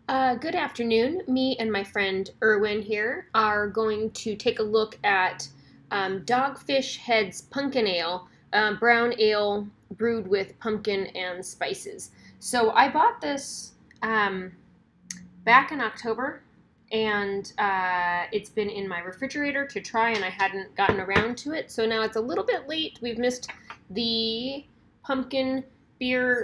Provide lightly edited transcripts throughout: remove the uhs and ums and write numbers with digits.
Good afternoon. Me and my friend Irwin here are going to take a look at Dogfish Head's Punkin Ale, brown ale brewed with pumpkin and spices. So I bought this back in October, and it's been in my refrigerator to try, and I hadn't gotten around to it. So now it's a little bit late. We've missed the pumpkin beer.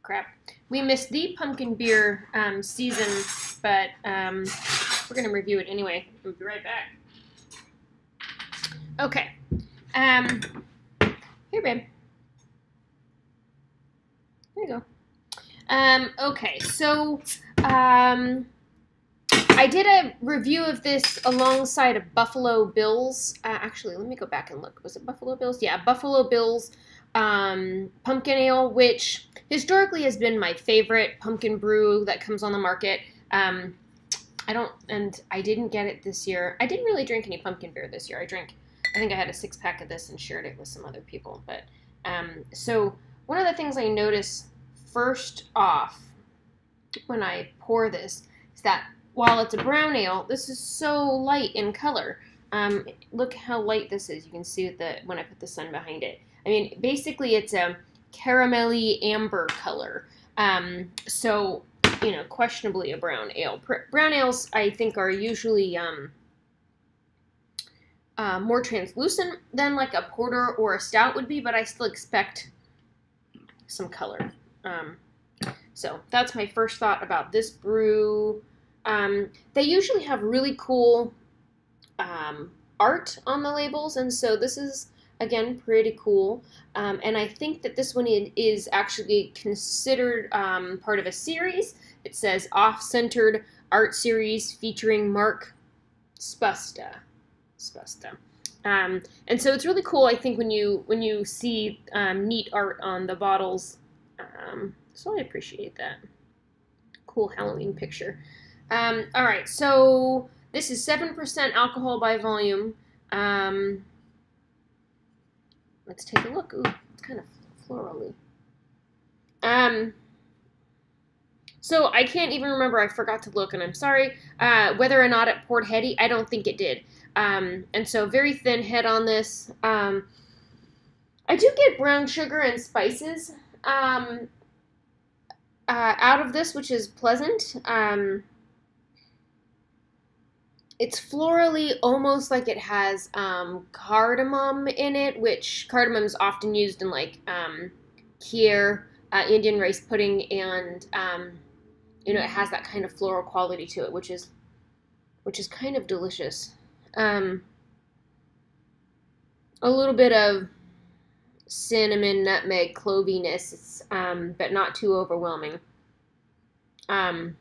Crap. We missed the pumpkin beer season, but we're going to review it anyway. We'll be right back. Okay. Here, babe. There you go. Okay, so I did a review of this alongside of Buffalo Bill's. Actually, let me go back and look. Was it Buffalo Bill's? Yeah, Buffalo Bill's pumpkin ale, which historically has been my favorite pumpkin brew that comes on the market. I didn't get it this year. I didn't really drink any pumpkin beer this year. I think I had a 6-pack of this and shared it with some other people. But so one of the things I notice first off when I pour this is that while it's a brown ale, this is so light in color. Look how light this is. You can see when I put the sun behind it. I mean, basically it's a caramelly amber color. So, you know, questionably a brown ale. Brown ales, I think, are usually more translucent than like a porter or a stout would be, but I still expect some color. So that's my first thought about this brew. They usually have really cool art on the labels, and so this is, again, pretty cool. And I think that this one is actually considered part of a series. It says Off-Centered Art Series featuring Mark Spusta. And so it's really cool, I think, when you see neat art on the bottles. So I appreciate that. Cool Halloween picture. All right, so this is 7% alcohol by volume. Let's take a look. Ooh, it's kind of florally. So I can't even remember. I forgot to look, and I'm sorry. Whether or not it poured heady, I don't think it did. And so very thin head on this. I do get brown sugar and spices out of this, which is pleasant. It's florally, almost like it has cardamom in it, which cardamom is often used in like kheer, Indian rice pudding, and you know, it has that kind of floral quality to it, which is kind of delicious. A little bit of cinnamon, nutmeg, cloviness, but not too overwhelming. And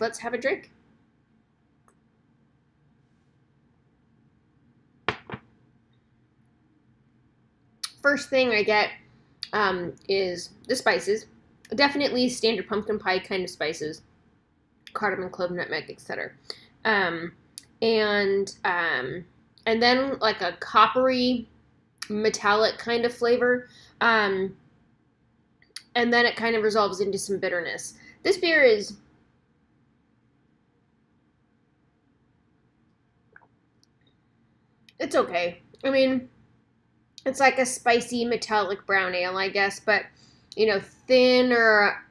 let's have a drink. First thing I get is the spices. Definitely standard pumpkin pie kind of spices. Cardamom, clove, nutmeg, etc. And then like a coppery, metallic kind of flavor. And then it kind of resolves into some bitterness. This beer is... it's okay. I mean, it's like a spicy metallic brown ale, I guess, but, you know, thinner,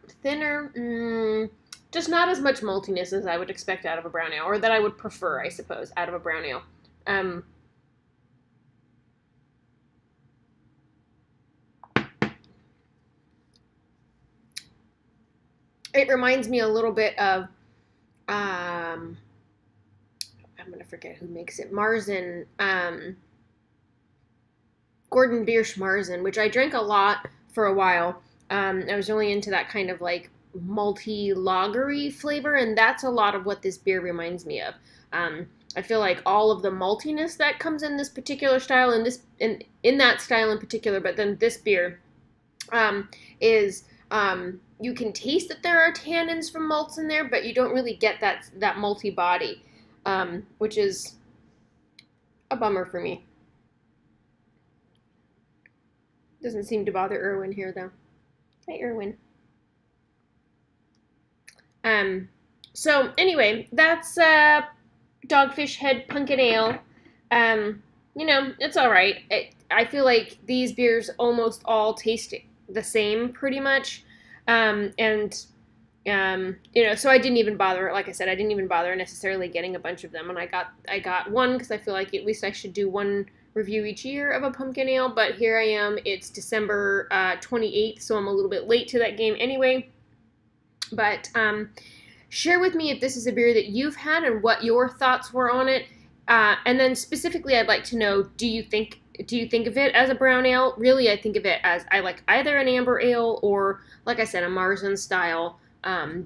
just not as much maltiness as I would expect out of a brown ale, or that I would prefer, I suppose, out of a brown ale. It reminds me a little bit of, I'm going to forget who makes it, Marzen, Gordon Biersch Marzen, which I drank a lot for a while. I was really into that kind of like malty lagery flavor, and that's a lot of what this beer reminds me of. I feel like all of the maltiness that comes in this particular style, in that style in particular, but then this beer is you can taste that there are tannins from malts in there, but you don't really get that malty body, which is a bummer for me. Doesn't seem to bother Irwin here, though. Hi, Irwin. So anyway, that's Dogfish Head Punkin Ale. You know, it's all right. I feel like these beers almost all taste the same pretty much. And you know, so I didn't even bother. Like I said, I didn't even bother necessarily getting a bunch of them. And I got one because I feel like at least I should do one review each year of a pumpkin ale. But here I am. It's December 28th, so I'm a little bit late to that game anyway. But share with me if this is a beer that you've had and what your thoughts were on it. And then specifically, I'd like to know: do you think of it as a brown ale? Really, I think of it as I like either an amber ale or, like I said, a Marzen style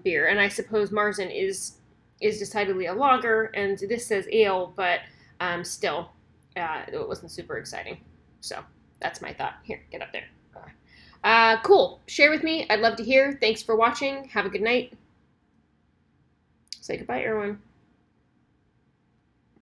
beer. And I suppose Marzen is decidedly a lager, and this says ale, but still, it wasn't super exciting. So that's my thought. Here, get up there. Cool. Share with me. I'd love to hear. Thanks for watching. Have a good night. Say goodbye, Irwin.